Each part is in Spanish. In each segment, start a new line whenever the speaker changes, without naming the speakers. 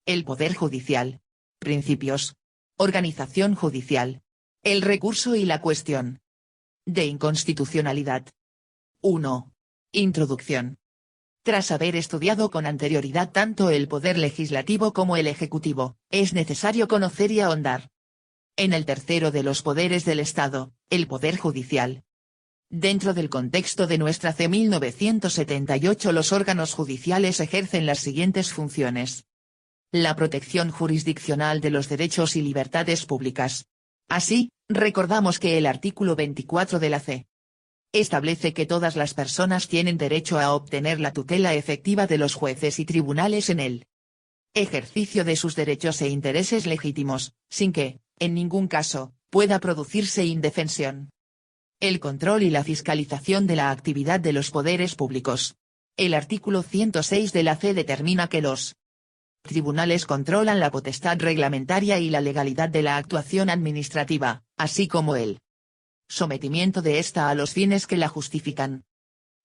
El Poder Judicial. Principios. Organización judicial. El recurso y la cuestión de inconstitucionalidad. 1. Introducción. Tras haber estudiado con anterioridad tanto el poder legislativo como el ejecutivo, es necesario conocer y ahondar en el tercero de los poderes del Estado, el Poder Judicial. Dentro del contexto de nuestra C. 1978, los órganos judiciales ejercen las siguientes funciones. La protección jurisdiccional de los derechos y libertades públicas. Así, recordamos que el artículo 24 de la C. establece que todas las personas tienen derecho a obtener la tutela efectiva de los jueces y tribunales en el ejercicio de sus derechos e intereses legítimos, sin que, en ningún caso, pueda producirse indefensión. El control y la fiscalización de la actividad de los poderes públicos. El artículo 106 de la C determina que los tribunales controlan la potestad reglamentaria y la legalidad de la actuación administrativa, así como el sometimiento de ésta a los fines que la justifican.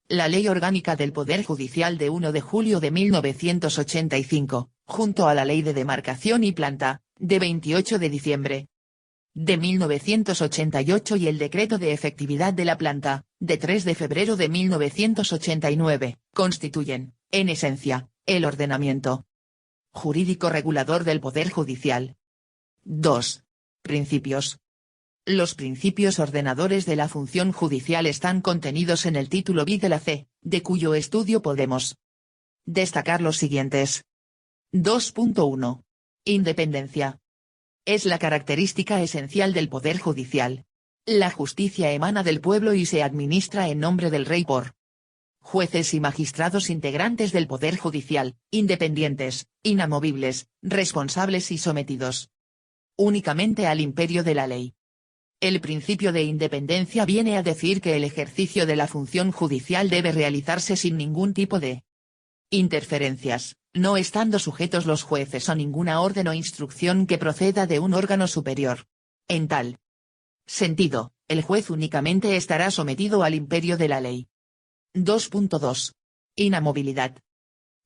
La Ley Orgánica del Poder Judicial de 1 de julio de 1985, junto a la Ley de Demarcación y Planta, de 28 de diciembre de 1988 y el Decreto de Efectividad de la Planta, de 3 de febrero de 1989, constituyen, en esencia, el ordenamiento jurídico regulador del Poder Judicial. 2. Principios. Los principios ordenadores de la función judicial están contenidos en el título B de la C, de cuyo estudio podemos destacar los siguientes. 2.1. Independencia. Es la característica esencial del Poder Judicial. La justicia emana del pueblo y se administra en nombre del Rey por jueces y magistrados integrantes del Poder Judicial, independientes, inamovibles, responsables y sometidos únicamente al imperio de la ley. El principio de independencia viene a decir que el ejercicio de la función judicial debe realizarse sin ningún tipo de interferencias, no estando sujetos los jueces a ninguna orden o instrucción que proceda de un órgano superior. En tal sentido, el juez únicamente estará sometido al imperio de la ley. 2.2. Inamovilidad.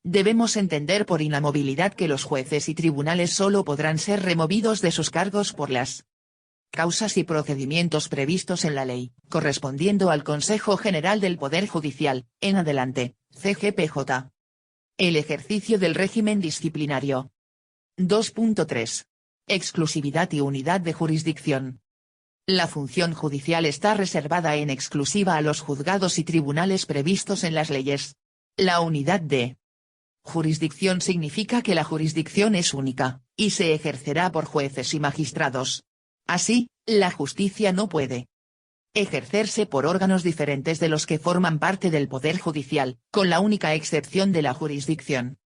Debemos entender por inamovilidad que los jueces y tribunales solo podrán ser removidos de sus cargos por las causas y procedimientos previstos en la ley, correspondiendo al Consejo General del Poder Judicial, en adelante, CGPJ. El ejercicio del régimen disciplinario. 2.3. Exclusividad y unidad de jurisdicción. La función judicial está reservada en exclusiva a los juzgados y tribunales previstos en las leyes. La unidad de jurisdicción significa que la jurisdicción es única, y se ejercerá por jueces y magistrados. Así, la justicia no puede ejercerse por órganos diferentes de los que forman parte del Poder Judicial, con la única excepción de la jurisdicción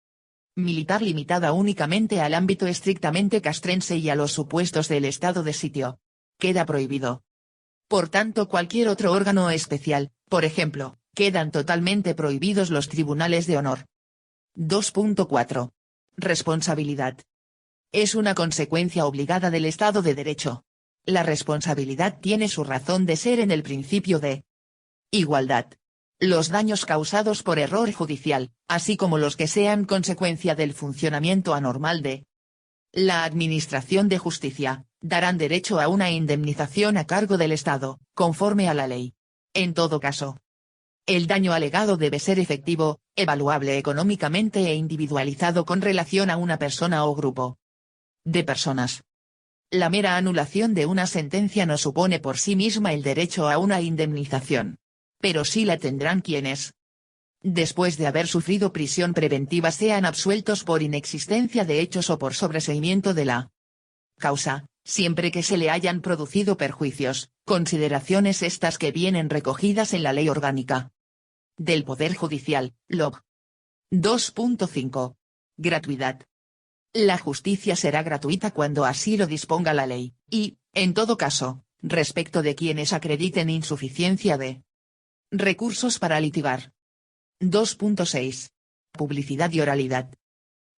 militar limitada únicamente al ámbito estrictamente castrense y a los supuestos del estado de sitio. Queda prohibido. Por tanto, cualquier otro órgano especial, por ejemplo, quedan totalmente prohibidos los tribunales de honor. 2.4. Responsabilidad. Es una consecuencia obligada del Estado de Derecho. La responsabilidad tiene su razón de ser en el principio de igualdad. Los daños causados por error judicial, así como los que sean consecuencia del funcionamiento anormal de la Administración de Justicia, darán derecho a una indemnización a cargo del Estado, conforme a la ley. En todo caso, el daño alegado debe ser efectivo, evaluable económicamente e individualizado con relación a una persona o grupo de personas. La mera anulación de una sentencia no supone por sí misma el derecho a una indemnización. Pero sí la tendrán quienes, después de haber sufrido prisión preventiva, sean absueltos por inexistencia de hechos o por sobreseimiento de la causa, siempre que se le hayan producido perjuicios, consideraciones estas que vienen recogidas en la Ley Orgánica del Poder Judicial, Log. 2.5. Gratuidad. La justicia será gratuita cuando así lo disponga la ley, y, en todo caso, respecto de quienes acrediten insuficiencia de recursos para litigar. 2.6. Publicidad y oralidad.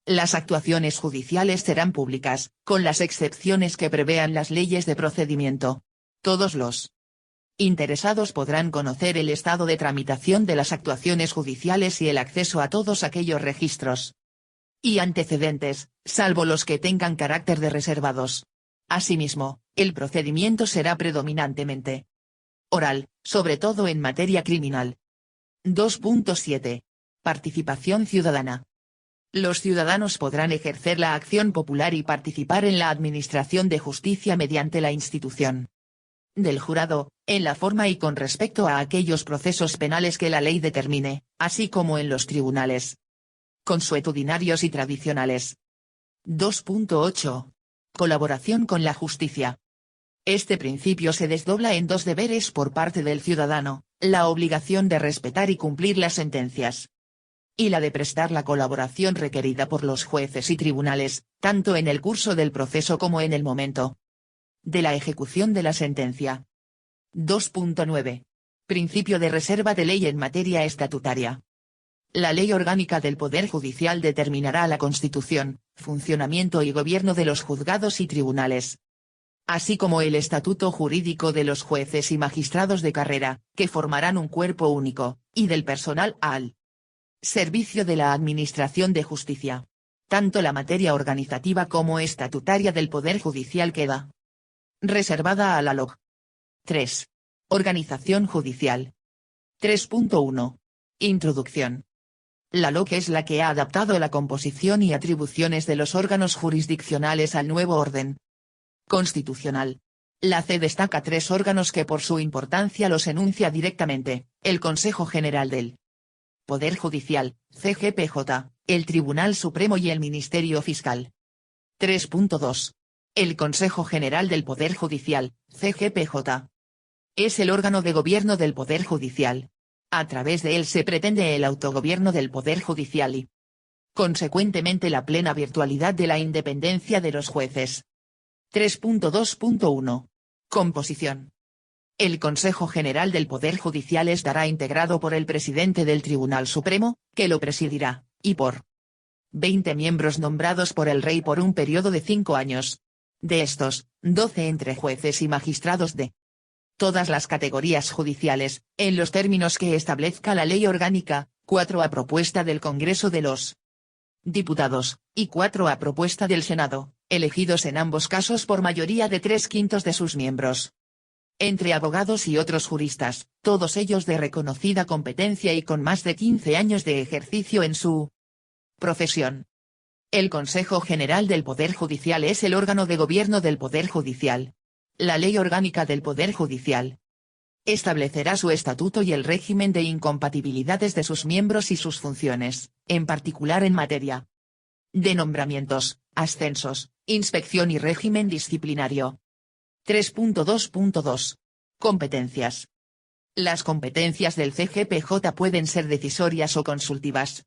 Las actuaciones judiciales serán públicas, con las excepciones que prevean las leyes de procedimiento. Todos los interesados podrán conocer el estado de tramitación de las actuaciones judiciales y el acceso a todos aquellos registros y antecedentes, salvo los que tengan carácter de reservados. Asimismo, el procedimiento será predominantemente oral, sobre todo en materia criminal. 2.7. Participación ciudadana. Los ciudadanos podrán ejercer la acción popular y participar en la administración de justicia mediante la institución del jurado, en la forma y con respecto a aquellos procesos penales que la ley determine, así como en los tribunales consuetudinarios y tradicionales. 2.8. Colaboración con la justicia. Este principio se desdobla en dos deberes por parte del ciudadano, la obligación de respetar y cumplir las sentencias, y la de prestar la colaboración requerida por los jueces y tribunales, tanto en el curso del proceso como en el momento de la ejecución de la sentencia. 2.9. Principio de reserva de ley en materia estatutaria. La Ley Orgánica del Poder Judicial determinará la constitución, funcionamiento y gobierno de los juzgados y tribunales, así como el estatuto jurídico de los jueces y magistrados de carrera, que formarán un cuerpo único, y del personal al servicio de la Administración de Justicia. Tanto la materia organizativa como estatutaria del Poder Judicial queda reservada a la LOJ. 3. Organización judicial. 3.1. Introducción. La LOJ es la que ha adaptado la composición y atribuciones de los órganos jurisdiccionales al nuevo orden constitucional. La C destaca tres órganos que por su importancia los enuncia directamente: el Consejo General del Poder Judicial, CGPJ, el Tribunal Supremo y el Ministerio Fiscal. 3.2. El Consejo General del Poder Judicial, CGPJ, es el órgano de gobierno del Poder Judicial. A través de él se pretende el autogobierno del Poder Judicial y, consecuentemente, la plena virtualidad de la independencia de los jueces. 3.2.1. Composición. El Consejo General del Poder Judicial estará integrado por el presidente del Tribunal Supremo, que lo presidirá, y por 20 miembros nombrados por el Rey por un periodo de 5 años. De estos, 12 entre jueces y magistrados de todas las categorías judiciales, en los términos que establezca la ley orgánica, 4 a propuesta del Congreso de los Diputados, y 4 a propuesta del Senado, elegidos en ambos casos por mayoría de 3/5 de sus miembros. Entre abogados y otros juristas, todos ellos de reconocida competencia y con más de 15 años de ejercicio en su profesión. El Consejo General del Poder Judicial es el órgano de gobierno del Poder Judicial. La Ley Orgánica del Poder Judicial establecerá su estatuto y el régimen de incompatibilidades de sus miembros y sus funciones, en particular en materia de nombramientos, ascensos, inspección y régimen disciplinario. 3.2.2. Competencias. Las competencias del CGPJ pueden ser decisorias o consultivas.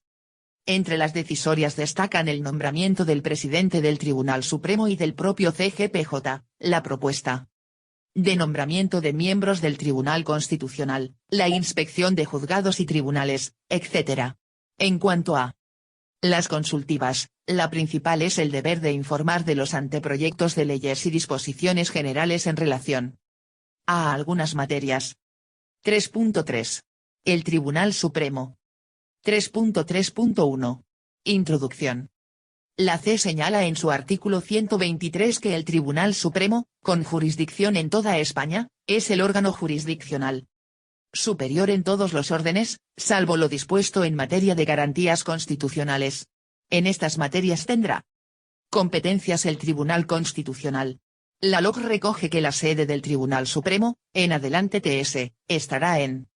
Entre las decisorias destacan el nombramiento del presidente del Tribunal Supremo y del propio CGPJ, la propuesta de nombramiento de miembros del Tribunal Constitucional, la inspección de juzgados y tribunales, etc. En cuanto a las consultivas, la principal es el deber de informar de los anteproyectos de leyes y disposiciones generales en relación a algunas materias. 3.3. El Tribunal Supremo. 3.3.1. Introducción. La C señala en su artículo 123 que el Tribunal Supremo, con jurisdicción en toda España, es el órgano jurisdiccional superior en todos los órdenes, salvo lo dispuesto en materia de garantías constitucionales. En estas materias tendrá competencias el Tribunal Constitucional. La LOJ recoge que la sede del Tribunal Supremo, en adelante TS, estará en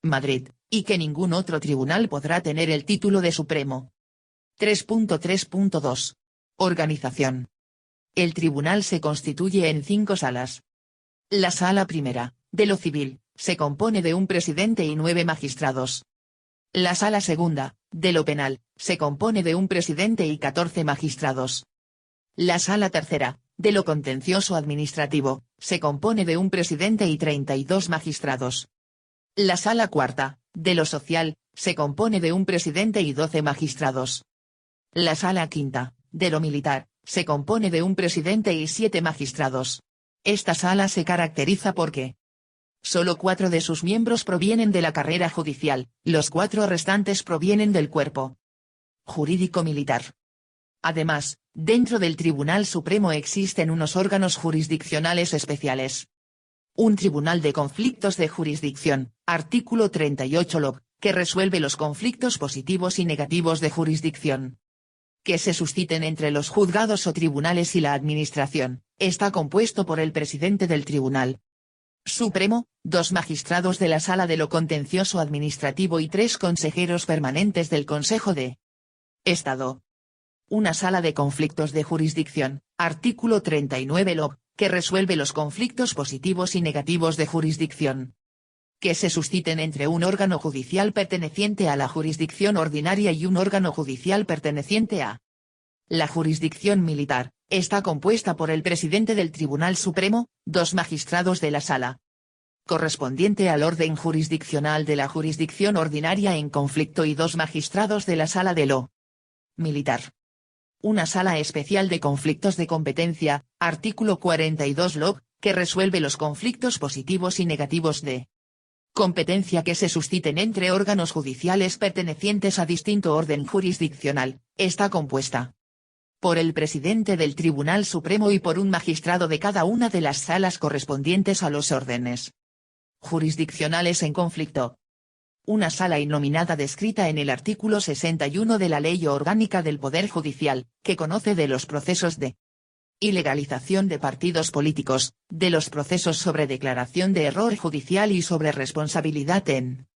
Madrid, y que ningún otro tribunal podrá tener el título de Supremo. 3.3.2. Organización. El tribunal se constituye en 5 salas. La sala primera, de lo civil, se compone de un presidente y 9 magistrados. La sala segunda, de lo penal, se compone de un presidente y 14 magistrados. La sala tercera, de lo contencioso administrativo, se compone de un presidente y 32 magistrados. La sala cuarta, de lo social, se compone de un presidente y 12 magistrados. La sala quinta, de lo militar, se compone de un presidente y 7 magistrados. Esta sala se caracteriza porque solo 4 de sus miembros provienen de la carrera judicial, los 4 restantes provienen del cuerpo jurídico militar. Además, dentro del Tribunal Supremo existen unos órganos jurisdiccionales especiales. Un Tribunal de Conflictos de Jurisdicción, artículo 38 LOB, que resuelve los conflictos positivos y negativos de jurisdicción que se susciten entre los juzgados o tribunales y la administración, está compuesto por el presidente del Tribunal Supremo, 2 magistrados de la Sala de lo Contencioso Administrativo y 3 consejeros permanentes del Consejo de Estado. Una Sala de Conflictos de Jurisdicción, artículo 39 LOB, que resuelve los conflictos positivos y negativos de jurisdicción que se susciten entre un órgano judicial perteneciente a la jurisdicción ordinaria y un órgano judicial perteneciente a la jurisdicción militar, está compuesta por el presidente del Tribunal Supremo, 2 magistrados de la Sala correspondiente al orden jurisdiccional de la jurisdicción ordinaria en conflicto y 2 magistrados de la Sala de lo militar. Una Sala Especial de Conflictos de Competencia, artículo 42 LOB, que resuelve los conflictos positivos y negativos de competencia que se susciten entre órganos judiciales pertenecientes a distinto orden jurisdiccional, está compuesta por el presidente del Tribunal Supremo y por un magistrado de cada una de las salas correspondientes a los órdenes jurisdiccionales en conflicto. Una sala innominada descrita en el artículo 61 de la Ley Orgánica del Poder Judicial, que conoce de los procesos de ilegalización de partidos políticos, de los procesos sobre declaración de error judicial y sobre responsabilidad en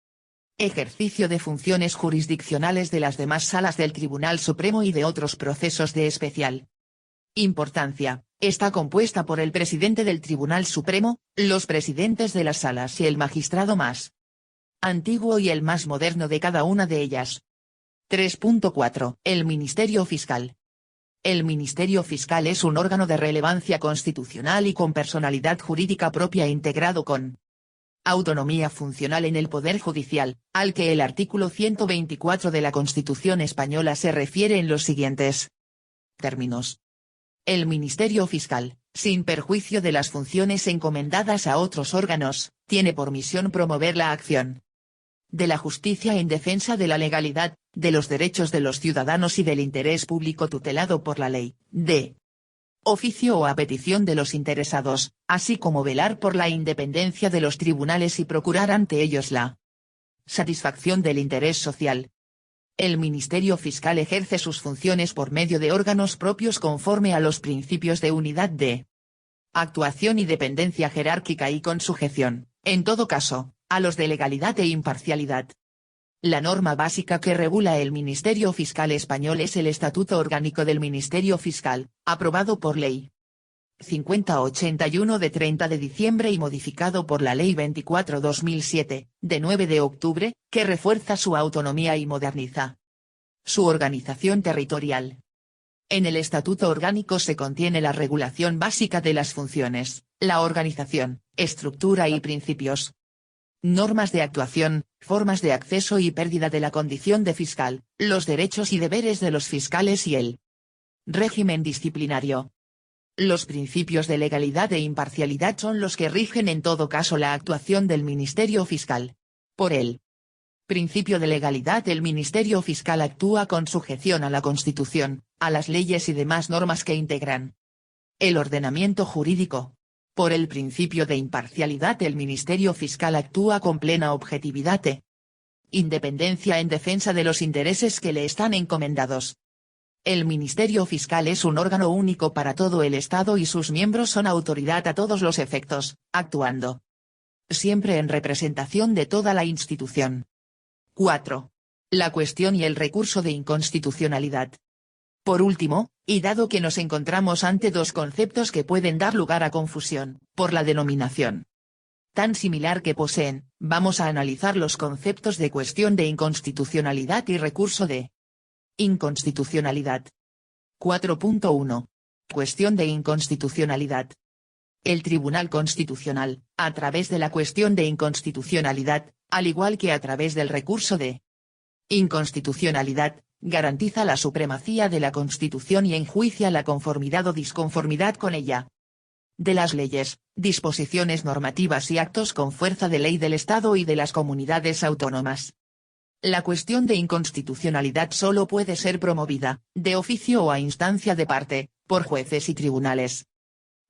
ejercicio de funciones jurisdiccionales de las demás salas del Tribunal Supremo y de otros procesos de especial importancia, está compuesta por el presidente del Tribunal Supremo, los presidentes de las salas y el magistrado más antiguo y el más moderno de cada una de ellas. 3.4. El Ministerio Fiscal. El Ministerio Fiscal es un órgano de relevancia constitucional y con personalidad jurídica propia integrado con autonomía funcional en el Poder Judicial, al que el artículo 124 de la Constitución española se refiere en los siguientes términos. El Ministerio Fiscal, sin perjuicio de las funciones encomendadas a otros órganos, tiene por misión promover la acción de la justicia en defensa de la legalidad, de los derechos de los ciudadanos y del interés público tutelado por la ley, de oficio o a petición de los interesados, así como velar por la independencia de los tribunales y procurar ante ellos la satisfacción del interés social. El Ministerio Fiscal ejerce sus funciones por medio de órganos propios conforme a los principios de unidad de actuación y dependencia jerárquica y con sujeción, en todo caso, a los de legalidad e imparcialidad. La norma básica que regula el Ministerio Fiscal español es el Estatuto Orgánico del Ministerio Fiscal, aprobado por Ley 5081 de 30 de diciembre y modificado por la Ley 24/2007, de 9 de octubre, que refuerza su autonomía y moderniza su organización territorial. En el Estatuto Orgánico se contiene la regulación básica de las funciones, la organización, estructura y principios, normas de actuación, formas de acceso y pérdida de la condición de fiscal, los derechos y deberes de los fiscales y el régimen disciplinario. Los principios de legalidad e imparcialidad son los que rigen en todo caso la actuación del Ministerio Fiscal. Por el principio de legalidad, el Ministerio Fiscal actúa con sujeción a la Constitución, a las leyes y demás normas que integran el ordenamiento jurídico. Por el principio de imparcialidad, el Ministerio Fiscal actúa con plena objetividad e independencia en defensa de los intereses que le están encomendados. El Ministerio Fiscal es un órgano único para todo el Estado y sus miembros son autoridad a todos los efectos, actuando siempre en representación de toda la institución. 4. La cuestión y el recurso de inconstitucionalidad. Por último, y dado que nos encontramos ante dos conceptos que pueden dar lugar a confusión, por la denominación tan similar que poseen, vamos a analizar los conceptos de cuestión de inconstitucionalidad y recurso de inconstitucionalidad. 4.1. Cuestión de inconstitucionalidad. El Tribunal Constitucional, a través de la cuestión de inconstitucionalidad, al igual que a través del recurso de inconstitucionalidad, garantiza la supremacía de la Constitución y enjuicia la conformidad o disconformidad con ella de las leyes, disposiciones normativas y actos con fuerza de ley del Estado y de las comunidades autónomas. La cuestión de inconstitucionalidad solo puede ser promovida, de oficio o a instancia de parte, por jueces y tribunales.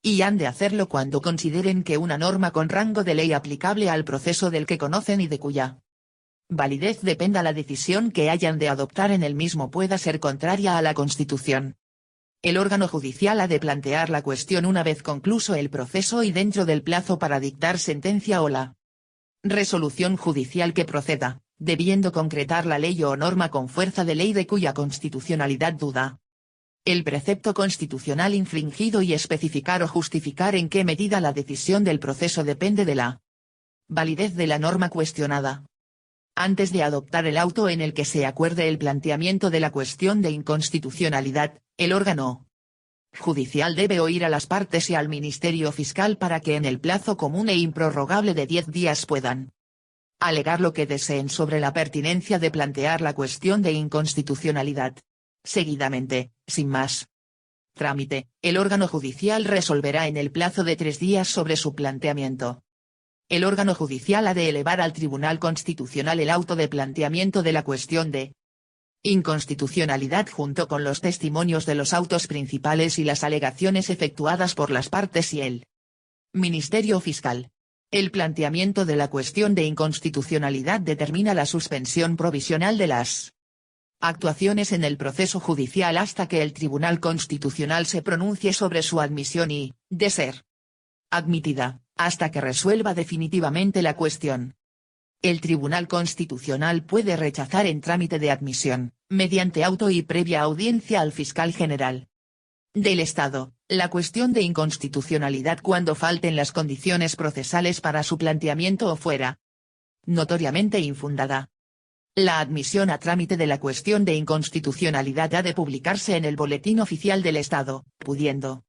Y han de hacerlo cuando consideren que una norma con rango de ley aplicable al proceso del que conocen y de cuya validez dependa la decisión que hayan de adoptar en el mismo pueda ser contraria a la Constitución. El órgano judicial ha de plantear la cuestión una vez concluso el proceso y dentro del plazo para dictar sentencia o la resolución judicial que proceda, debiendo concretar la ley o norma con fuerza de ley de cuya constitucionalidad duda el precepto constitucional infringido y especificar o justificar en qué medida la decisión del proceso depende de la validez de la norma cuestionada. Antes de adoptar el auto en el que se acuerde el planteamiento de la cuestión de inconstitucionalidad, el órgano judicial debe oír a las partes y al Ministerio Fiscal para que en el plazo común e improrrogable de 10 días puedan alegar lo que deseen sobre la pertinencia de plantear la cuestión de inconstitucionalidad. Seguidamente, sin más trámite, el órgano judicial resolverá en el plazo de 3 días sobre su planteamiento. El órgano judicial ha de elevar al Tribunal Constitucional el auto de planteamiento de la cuestión de inconstitucionalidad junto con los testimonios de los autos principales y las alegaciones efectuadas por las partes y el Ministerio Fiscal. El planteamiento de la cuestión de inconstitucionalidad determina la suspensión provisional de las actuaciones en el proceso judicial hasta que el Tribunal Constitucional se pronuncie sobre su admisión y, de ser admitida, hasta que resuelva definitivamente la cuestión. El Tribunal Constitucional puede rechazar en trámite de admisión, mediante auto y previa audiencia al Fiscal General del Estado, la cuestión de inconstitucionalidad cuando falten las condiciones procesales para su planteamiento o fuera notoriamente infundada. La admisión a trámite de la cuestión de inconstitucionalidad ha de publicarse en el Boletín Oficial del Estado, pudiendo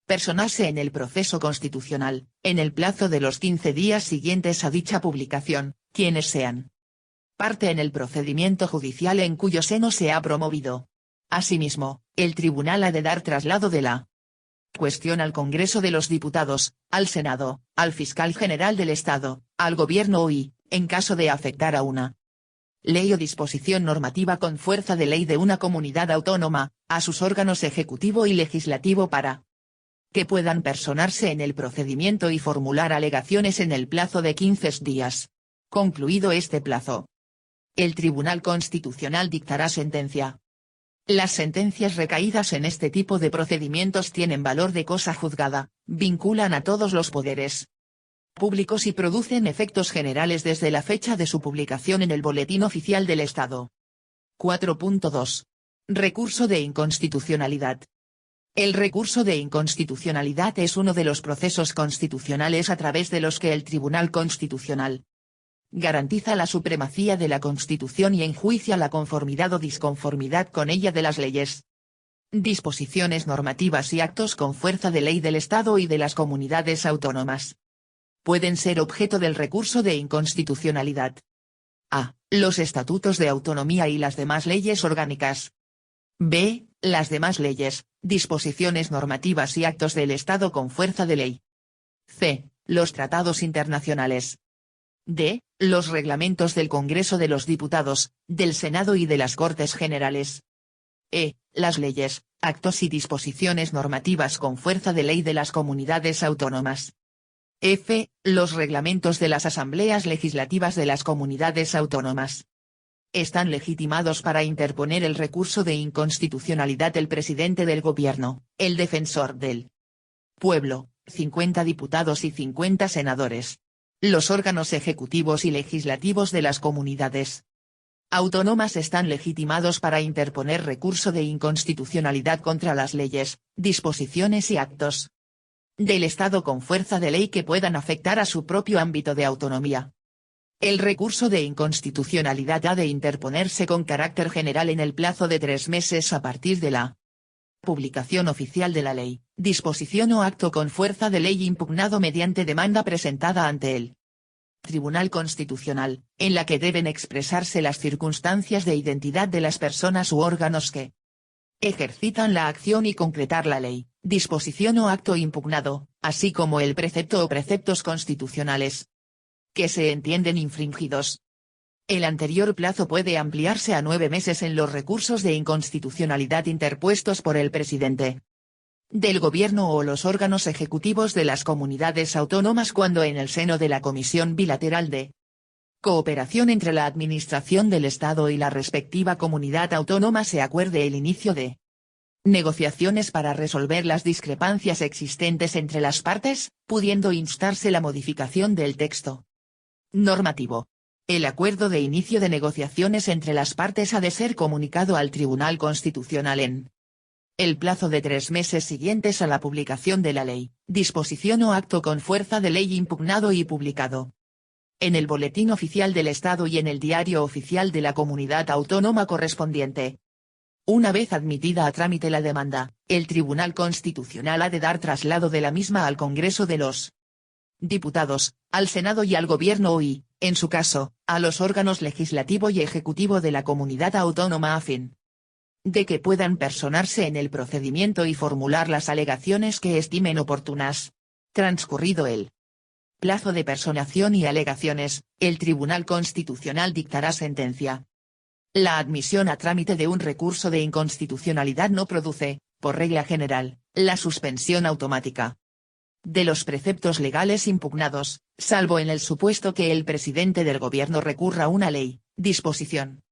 personarse en el proceso constitucional, en el plazo de los 15 días siguientes a dicha publicación, quienes sean parte en el procedimiento judicial en cuyo seno se ha promovido. Asimismo, el tribunal ha de dar traslado de la cuestión al Congreso de los Diputados, al Senado, al Fiscal General del Estado, al Gobierno y, en caso de afectar a una ley o disposición normativa con fuerza de ley de una comunidad autónoma, a sus órganos ejecutivo y legislativo para que puedan personarse en el procedimiento y formular alegaciones en el plazo de 15 días. Concluido este plazo, el Tribunal Constitucional dictará sentencia. Las sentencias recaídas en este tipo de procedimientos tienen valor de cosa juzgada, vinculan a todos los poderes públicos y producen efectos generales desde la fecha de su publicación en el Boletín Oficial del Estado. 4.2. Recurso de inconstitucionalidad. El recurso de inconstitucionalidad es uno de los procesos constitucionales a través de los que el Tribunal Constitucional garantiza la supremacía de la Constitución y enjuicia la conformidad o disconformidad con ella de las leyes, disposiciones normativas y actos con fuerza de ley del Estado y de las comunidades autónomas. Pueden ser objeto del recurso de inconstitucionalidad: a. Los estatutos de autonomía y las demás leyes orgánicas. b. Las demás leyes, disposiciones normativas y actos del Estado con fuerza de ley. c. Los tratados internacionales. d. Los reglamentos del Congreso de los Diputados, del Senado y de las Cortes Generales. e. Las leyes, actos y disposiciones normativas con fuerza de ley de las comunidades autónomas. f. Los reglamentos de las asambleas legislativas de las comunidades autónomas. Están legitimados para interponer el recurso de inconstitucionalidad el presidente del Gobierno, el defensor del pueblo, 50 diputados y 50 senadores. Los órganos ejecutivos y legislativos de las comunidades autónomas están legitimados para interponer recurso de inconstitucionalidad contra las leyes, disposiciones y actos del Estado con fuerza de ley que puedan afectar a su propio ámbito de autonomía. El recurso de inconstitucionalidad ha de interponerse con carácter general en el plazo de 3 meses a partir de la publicación oficial de la ley, disposición o acto con fuerza de ley impugnado mediante demanda presentada ante el Tribunal Constitucional, en la que deben expresarse las circunstancias de identidad de las personas u órganos que ejercitan la acción y concretar la ley, disposición o acto impugnado, así como el precepto o preceptos constitucionales que se entienden infringidos. El anterior plazo puede ampliarse a 9 meses en los recursos de inconstitucionalidad interpuestos por el presidente del Gobierno o los órganos ejecutivos de las comunidades autónomas cuando en el seno de la Comisión Bilateral de Cooperación entre la Administración del Estado y la respectiva comunidad autónoma se acuerde el inicio de negociaciones para resolver las discrepancias existentes entre las partes, pudiendo instarse la modificación del texto normativo. El acuerdo de inicio de negociaciones entre las partes ha de ser comunicado al Tribunal Constitucional en el plazo de 3 meses siguientes a la publicación de la ley, disposición o acto con fuerza de ley impugnado y publicado en el Boletín Oficial del Estado y en el Diario Oficial de la Comunidad Autónoma correspondiente. Una vez admitida a trámite la demanda, el Tribunal Constitucional ha de dar traslado de la misma al Congreso de los Diputados, al Senado y al Gobierno y, en su caso, a los órganos legislativo y ejecutivo de la comunidad autónoma a fin de que puedan personarse en el procedimiento y formular las alegaciones que estimen oportunas. Transcurrido el plazo de personación y alegaciones, el Tribunal Constitucional dictará sentencia. La admisión a trámite de un recurso de inconstitucionalidad no produce, por regla general, la suspensión automática de los preceptos legales impugnados, salvo en el supuesto que el presidente del Gobierno recurra una ley, disposición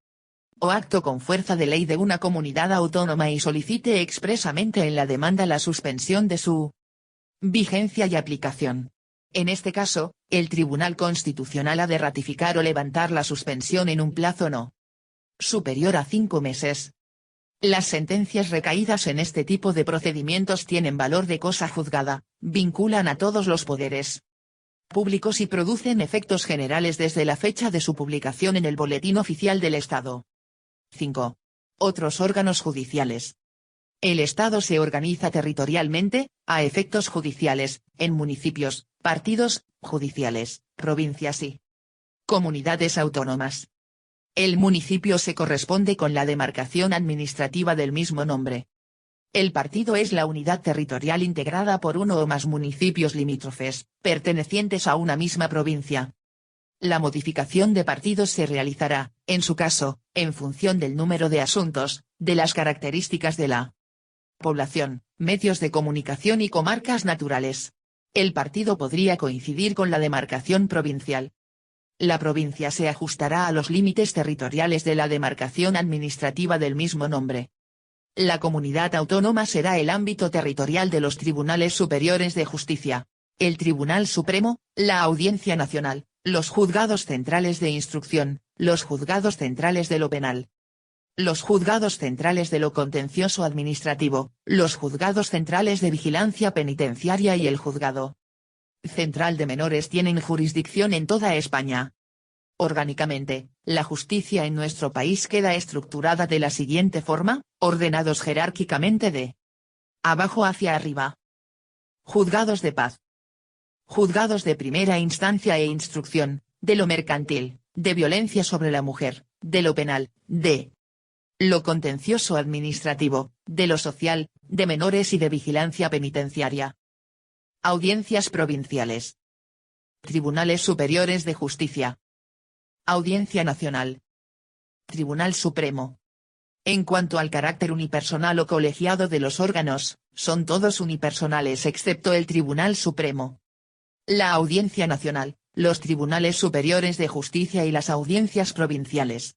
o acto con fuerza de ley de una comunidad autónoma y solicite expresamente en la demanda la suspensión de su vigencia y aplicación. En este caso, el Tribunal Constitucional ha de ratificar o levantar la suspensión en un plazo no superior a 5 meses. Las sentencias recaídas en este tipo de procedimientos tienen valor de cosa juzgada, vinculan a todos los poderes públicos y producen efectos generales desde la fecha de su publicación en el Boletín Oficial del Estado. 5. Otros órganos judiciales. El Estado se organiza territorialmente, a efectos judiciales, en municipios, partidos judiciales, provincias y comunidades autónomas. El municipio se corresponde con la demarcación administrativa del mismo nombre. El partido es la unidad territorial integrada por uno o más municipios limítrofes, pertenecientes a una misma provincia. La modificación de partidos se realizará, en su caso, en función del número de asuntos, de las características de la población, medios de comunicación y comarcas naturales. El partido podría coincidir con la demarcación provincial. La provincia se ajustará a los límites territoriales de la demarcación administrativa del mismo nombre. La comunidad autónoma será el ámbito territorial de los tribunales superiores de justicia, el Tribunal Supremo, la Audiencia Nacional, los juzgados centrales de instrucción, los juzgados centrales de lo penal, los juzgados centrales de lo contencioso administrativo, los juzgados centrales de vigilancia penitenciaria y el juzgado central de menores tienen jurisdicción en toda España. Orgánicamente, la justicia en nuestro país queda estructurada de la siguiente forma, ordenados jerárquicamente de abajo hacia arriba. Juzgados de paz. Juzgados de primera instancia e instrucción, de lo mercantil, de violencia sobre la mujer, de lo penal, de lo contencioso administrativo, de lo social, de menores y de vigilancia penitenciaria. Audiencias provinciales. Tribunales superiores de justicia. Audiencia Nacional. Tribunal Supremo. En cuanto al carácter unipersonal o colegiado de los órganos, son todos unipersonales excepto el Tribunal Supremo, la Audiencia Nacional, los Tribunales Superiores de Justicia y las audiencias provinciales.